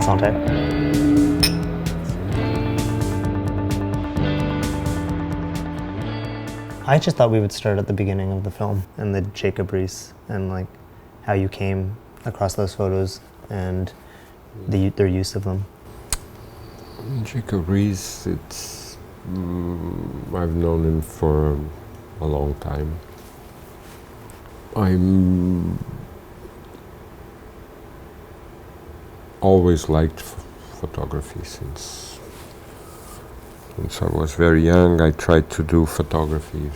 Santé. I just thought we would start at the beginning of the film and the Jacob Riis and like how you came across those photos and their use of them. Jacob Riis, I've known him for a long time. I'm always liked photography since I was very young. I tried to do photography,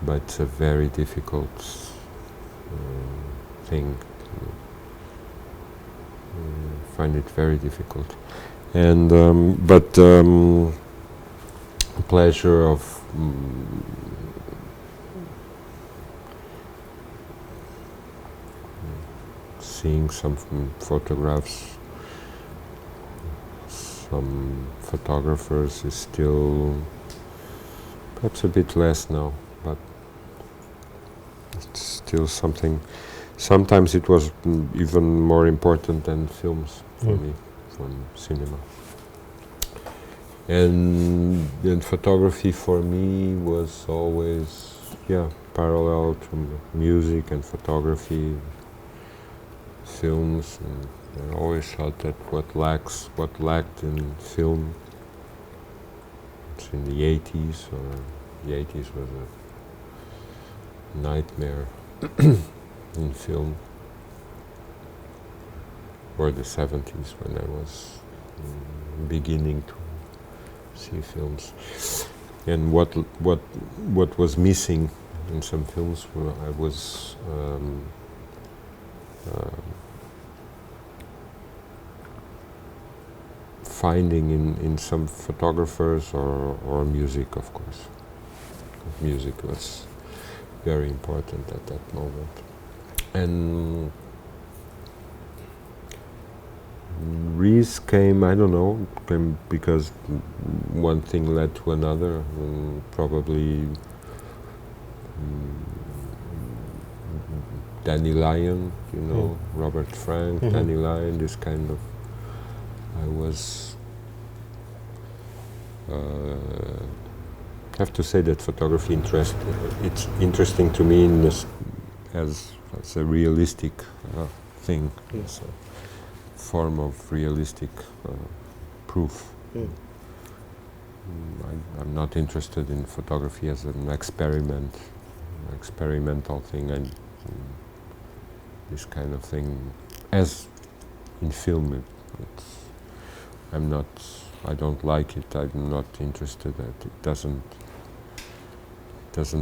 but it's a very difficult thing. I find it very difficult, and pleasure of seeing some photographs, some photographers is still perhaps a bit less now, but it's still something. Sometimes it was even more important than films for me, from cinema. And then photography for me was always, parallel to music and photography, films, and I always thought that what lacked in film, it's in the 80s, or the 80s was a nightmare in film, or the 70s when I was beginning to see films, and what was missing in some films, I was finding in some photographers or music, of course. Music was very important at that moment. And Riis came, I don't know, because one thing led to another, probably Danny Lyon, Robert Frank, Danny Lyon, this kind of, I was, have to say that photography it's interesting to me in this, as a realistic thing, as a form of realistic proof. I'm not interested in photography as an experimental thing, and this kind of thing, as in film. I don't like it. I'm not interested. It doesn't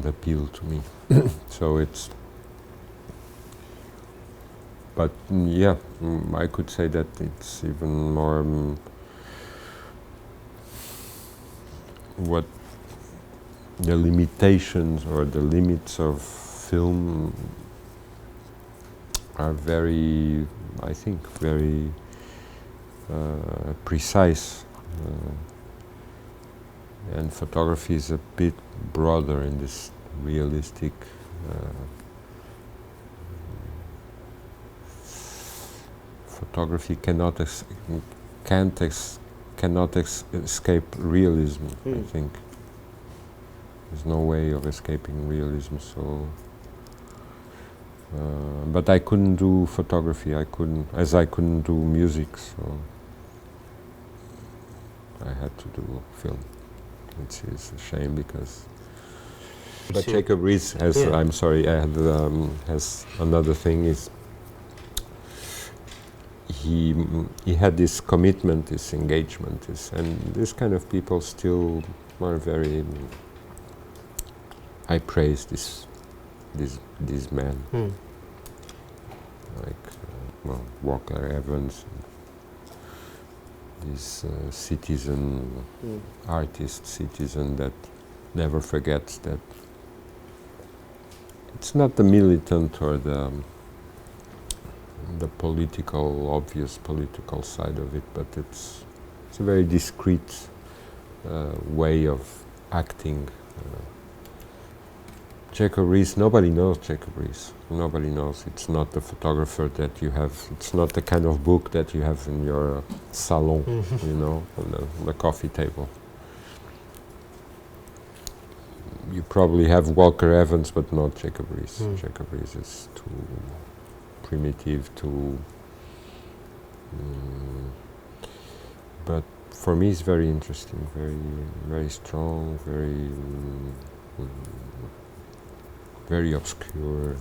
appeal to me. So it's. But I could say that it's even more what the limitations or the limits of film are very, I think, very precise, and photography is a bit broader in this realistic. Photography cannot escape realism. I think there's no way of escaping realism. So, but I couldn't do photography. I couldn't do music. So I had to do film, which is a shame because. But Jacob Riis has. I'm sorry. Has another thing is. He had this commitment, this engagement, and this kind of people still are very. I praise these men, like Walker Evans, this artist citizen that never forgets that it's not the militant or the obvious political side of it, but it's a very discreet way of acting. Jacob Riis, nobody knows Jacob Riis. Nobody knows. It's not the photographer that you have. It's not the kind of book that you have in your salon, you know, on the coffee table. You probably have Walker Evans, but not Jacob Riis. Jacob Riis is too primitive, too. But for me, it's very interesting, very strong, very obscure.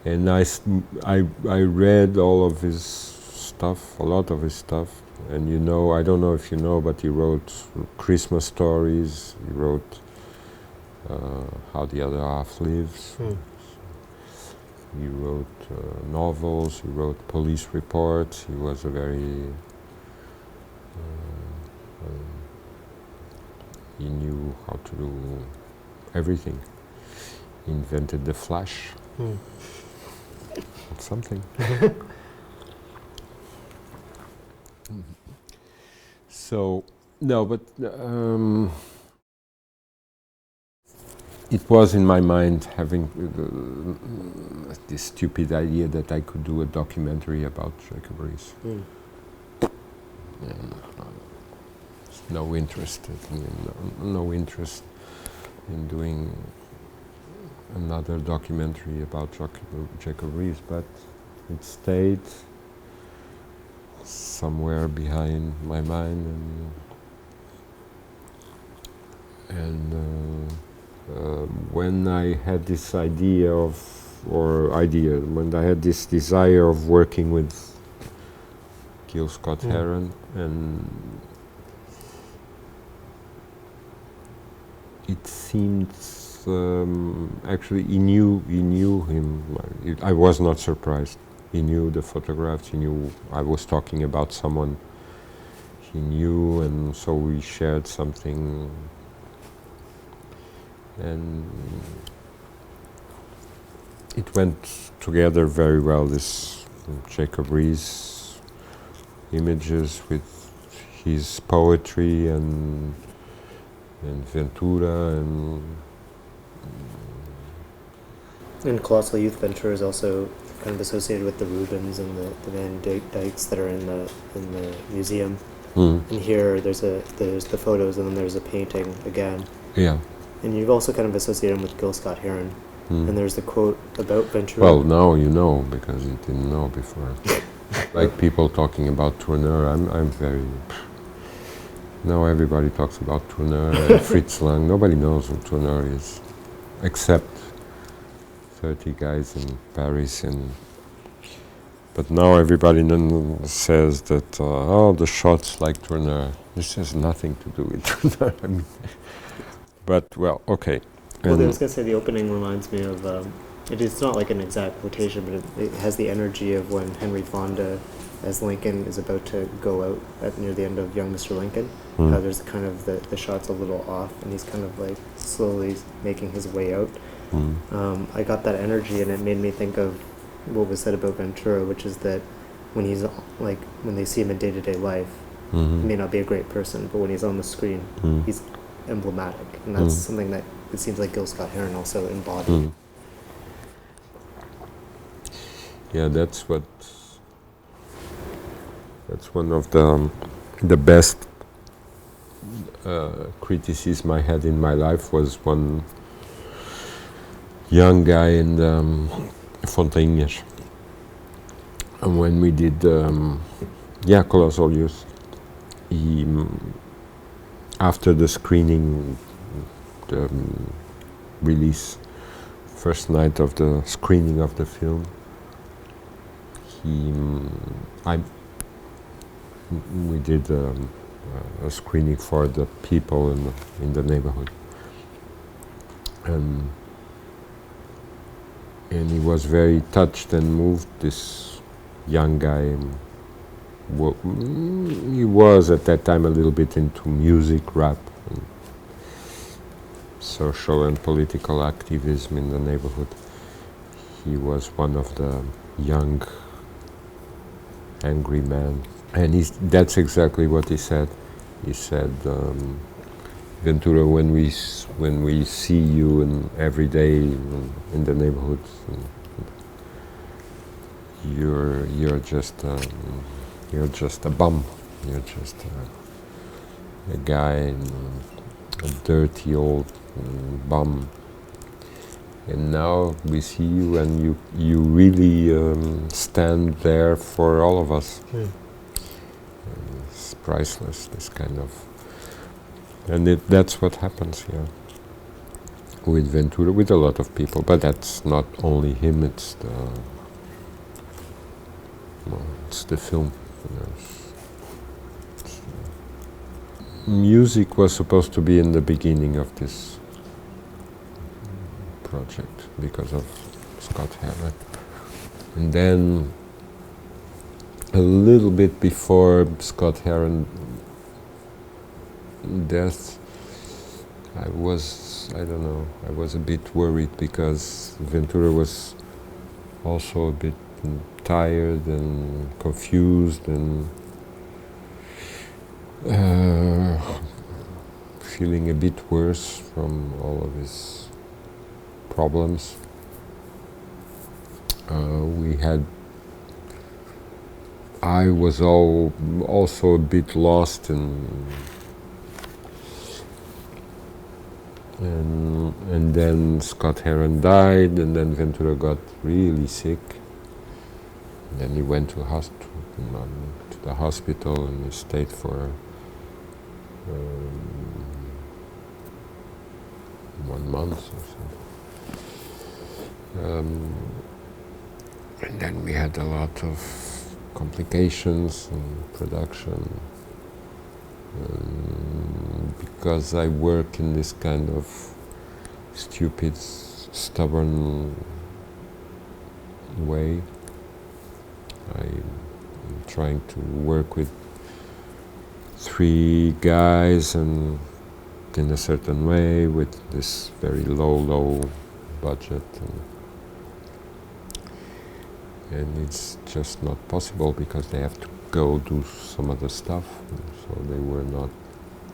And I read all of his stuff, a lot of his stuff. And you know, I don't know if you know, but he wrote Christmas stories. He wrote How the Other Half Lives. He wrote novels. He wrote police reports. He was a very he knew how to do everything. He invented the flash. That's something. So, no, but it was in my mind having this stupid idea that I could do a documentary about Jacob Riis. No interest in doing another documentary about Jacob Riis, but it stayed somewhere behind my mind, and when I had this when I had this desire of working with Gil Scott Heron, and it seemed actually he knew him. I was not surprised. He knew the photographs. He knew I was talking about someone he knew, and so we shared something. And it went together very well. This Jacob Riis images with his poetry and Ventura and Colossal Youth Ventura is also kind of associated with the Rubens and the Van Dykes that are in the museum. And here there's the photos, and then there's a painting again. Yeah. And you've also kind of associated him with Gil Scott Heron. And there's the quote about Ventura. Well, now you know, because you didn't know before. Like people talking about Tourneur, I'm very. Now everybody talks about Tourneur and Fritz Lang. Nobody knows who Tourneur is, except 30 guys in Paris. But now everybody then says that, the shots like Tourneur. This has nothing to do with Tourneur. I mean, but, well, okay. Well, I was going to say the opening reminds me of, it's not like an exact quotation, but it has the energy of when Henry Fonda, as Lincoln, is about to go out near the end of Young Mr. Lincoln. How there's kind of the shot's a little off, and he's kind of like slowly making his way out. I got that energy, and it made me think of what was said about Ventura, which is that when he's like, when they see him in day-to-day life, he may not be a great person, but when he's on the screen, he's emblematic, and that's something that it seems like Gil Scott Heron also embodied. Yeah, that's one of the best criticism I had in my life. Was one young guy in Fontainhas, and when we did Colossal Youth, he after the screening, the release, first night of the screening of the film, we did a screening for the people in the neighbourhood, and he was very touched and moved. This young guy, he was at that time a little bit into music, rap, and social and political activism in the neighbourhood. He was one of the young, angry men, and that's exactly what he said. He said, Ventura, when we see you every day in the neighborhood, you're just a bum. You're just a guy, a dirty old bum. And now we see you, and you really stand there for all of us. It's priceless, this kind of. And that's what happens here with Ventura, with a lot of people. But that's not only him; it's the film. You know, music was supposed to be in the beginning of this project because of Scott Heron, and then a little bit before Scott Heron death, I was a bit worried because Ventura was also a bit tired and confused and feeling a bit worse from all of his problems. I was also a bit lost and then Scott Heron died, and then Ventura got really sick. And then he went to the hospital, and he stayed for 1 month or so. And then we had a lot of complications in production. Because I work in this kind of stupid, stubborn way, I'm trying to work with 3 guys and in a certain way with this very low budget, and it's just not possible because they have to go do some other stuff, so they were not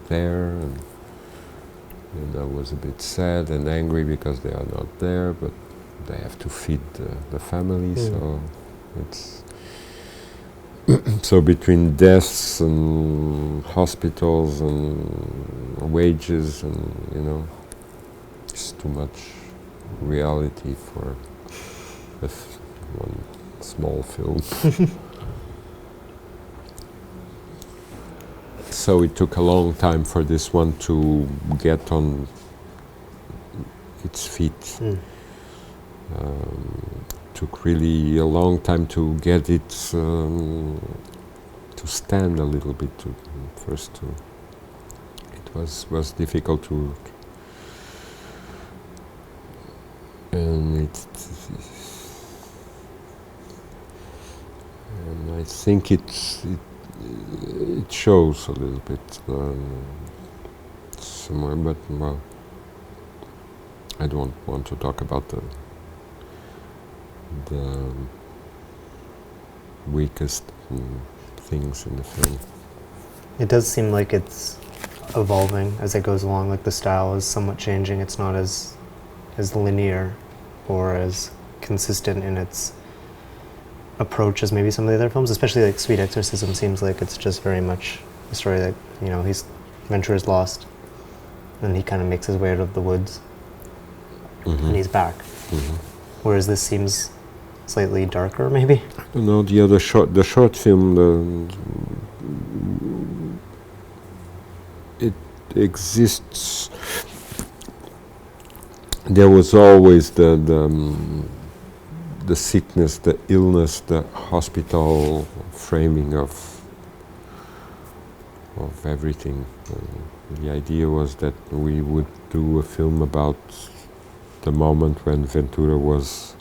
there, and I was a bit sad and angry because they are not there, but they have to feed the family, so it's so between deaths and hospitals and wages and it's too much reality for one small film. So it took a long time for this one to get on its feet. Took really a long time to get it to stand a little bit. It was difficult to, and I think it shows a little bit somewhere, but well, I don't want to talk about the weakest things in the film. It does seem like it's evolving as it goes along, like the style is somewhat changing. It's not as linear or as consistent in its approach as maybe some of the other films, especially like Sweet Exorcism seems like it's just very much a story that, Ventura's lost and he kind of makes his way out of the woods and he's back. Whereas this seems slightly darker, maybe? I don't know, the short film, it exists. There was always the sickness, the illness, the hospital framing of everything. The idea was that we would do a film about the moment when Ventura was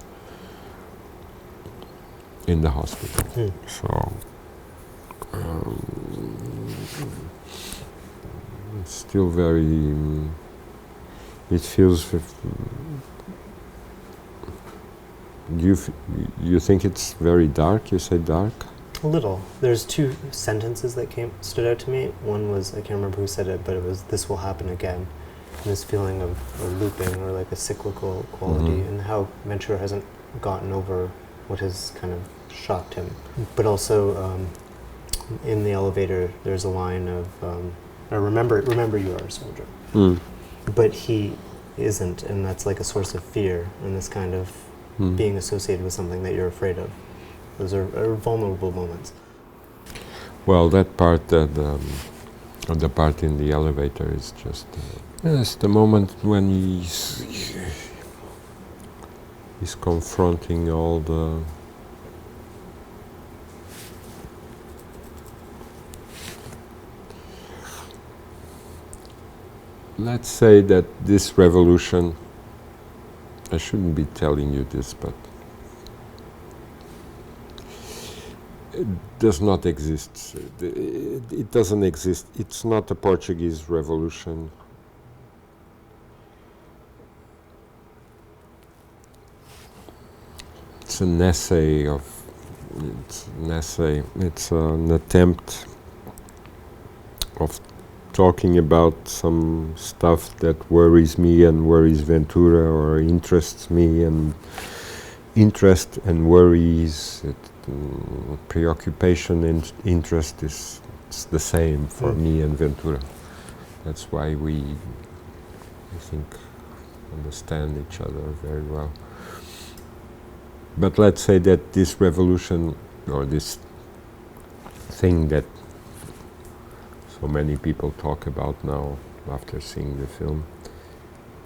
in the hospital. So it's still very. It feels. You think it's very dark? You say dark? A little. There's two sentences that stood out to me. One was, I can't remember who said it, but it was, "This will happen again." And this feeling of a looping or like a cyclical quality, and how Ventura hasn't gotten over what has kind of shocked him. But also, in the elevator, there's a line of, remember you are a soldier. But he isn't, and that's like a source of fear, and this kind of being associated with something that you're afraid of. Those are vulnerable moments. Well, that part, the part in the elevator is just... it's the moment when he's confronting all the... Let's say that this revolution, I shouldn't be telling you this, but it does not exist. It doesn't exist. It's not a Portuguese revolution. It's an essay of... It's an attempt of talking about some stuff that worries me and worries Ventura, or interests me and interest and worries. Preoccupation and interest is the same for me and Ventura. That's why we, I think, understand each other very well. But let's say that this revolution, or this thing that so many people talk about now after seeing the film,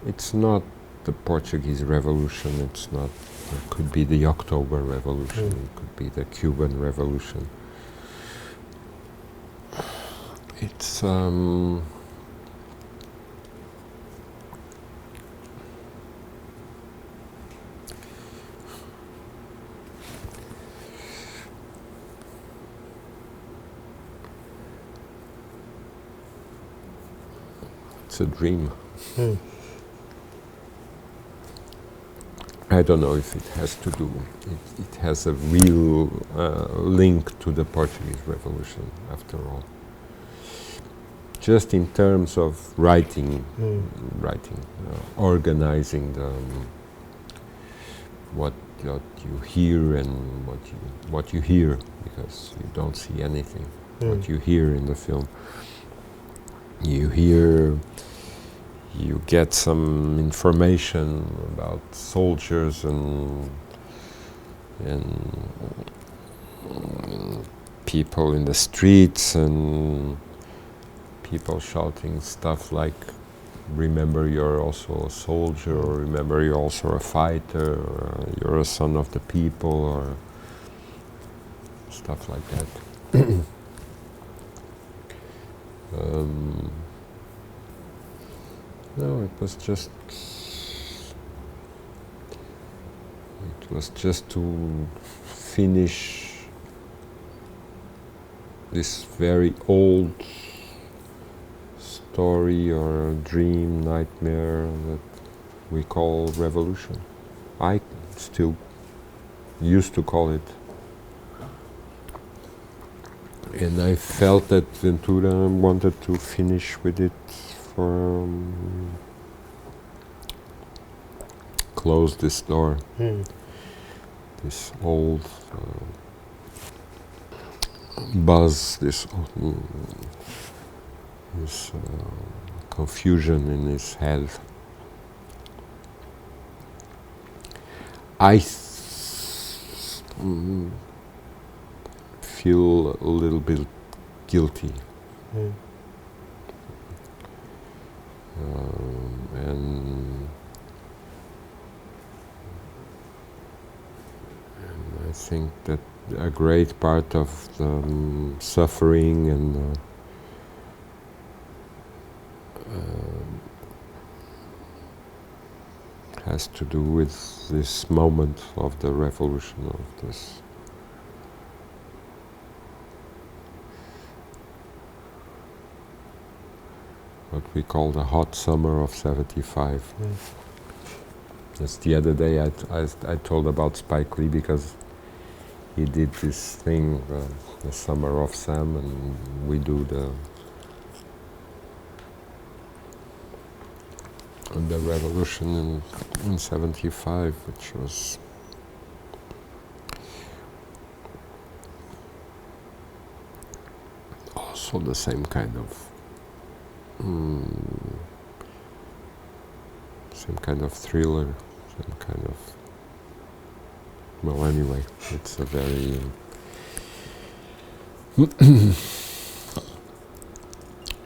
it's not the Portuguese Revolution, it's not... It could be the October Revolution, it could be the Cuban Revolution. It's it's a dream. I don't know if it has to do, it has a real link to the Portuguese Revolution, after all. Just in terms of writing, organizing what you hear and what you hear, because you don't see anything. What you hear in the film, you hear. You get some information about soldiers and people in the streets, and people shouting stuff like, "Remember you're also a soldier," or "Remember you're also a fighter," or "You're a son of the people," or stuff like that. No, it was just to finish this very old story or dream, nightmare that we call revolution. I still used to call it. And I felt that Ventura wanted to finish with it, for close this door. This old buzz, this confusion in his head. I feel a little bit guilty. And I think that a great part of the suffering and has to do with this moment of the revolution, of this what we call the hot summer of '75. Just the other day I told about Spike Lee, because he did this thing, the Summer of Sam, and we do the revolution in 75, which was also the same kind of thriller, some kind of, well, anyway, it's a very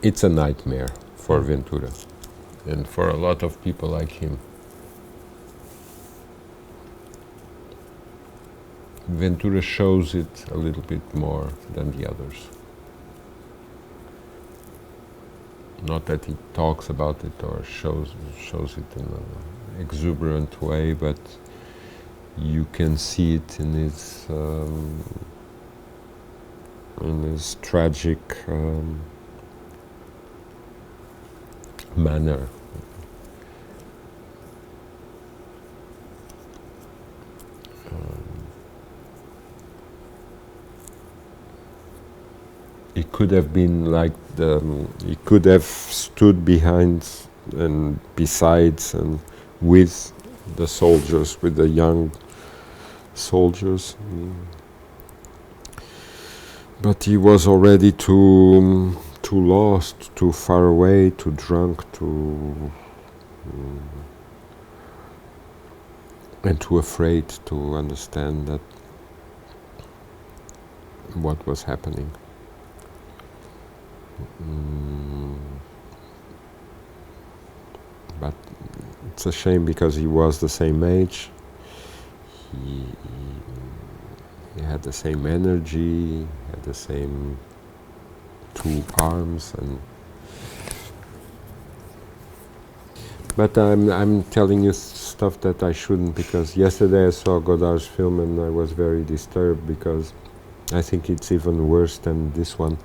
it's a nightmare for Ventura and for a lot of people like him. Ventura shows it a little bit more than the others. Not that he talks about it or shows it in an exuberant way, but you can see it in his tragic manner. It could have been like he could have stood behind and besides and with the soldiers, with the young soldiers. But he was already too lost, too far away, too drunk, and too afraid to understand that what was happening. But it's a shame because he was the same age. He had the same energy, had the same two arms, but I'm telling you stuff that I shouldn't, because yesterday I saw Godard's film and I was very disturbed because I think it's even worse than this one.